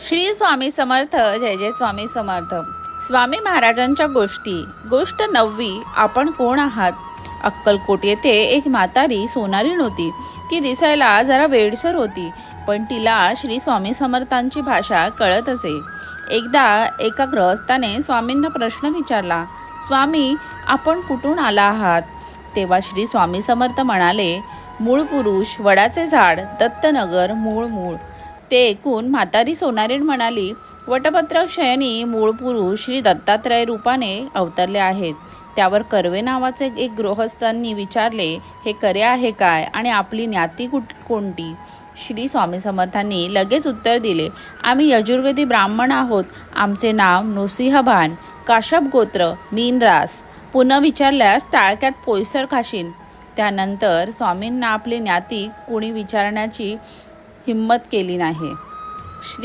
श्री स्वामी समर्थ. जय जय स्वामी समर्थ. स्वामी महाराजांच्या गोष्टी. गोष्ट 9वी. आपण कोण आहात. अक्कलकोट येथे एक म्हातारी सोनारी नव्हती. ती दिसायला जरा वेडसर होती, पण तिला श्री स्वामी समर्थांची भाषा कळत असे. एकदा एका गृहस्थाने स्वामींना प्रश्न विचारला, स्वामी, आपण कुठून आला आहात. तेव्हा श्री स्वामी समर्थ म्हणाले, मूळ पुरुष, वडाचे झाड, दत्तनगर, मूळ मूळ. ते ऐकून म्हातारी सोनारीण म्हणाली, वटपत्र शयनी मूळ पुरुष श्री दत्तात्रय रूपाने अवतरले आहेत. त्यावर कर्वे नावाचे एक गृहस्थांनी विचारले, हे खरे आहे काय आणि आपली ज्ञाती कोणती. श्री स्वामी समर्थांनी लगेच उत्तर दिले, आम्ही यजुर्वेदी ब्राह्मण आहोत. आमचे नाव नृसिंहभान, काश्यप गोत्र, मीन रास. पुन्हा विचारल्यास टाळक्यात पोयसर खाशीन. त्यानंतर स्वामींना आपली ज्ञाती कुणी विचारण्याची हिम्मत केली नाही. श्री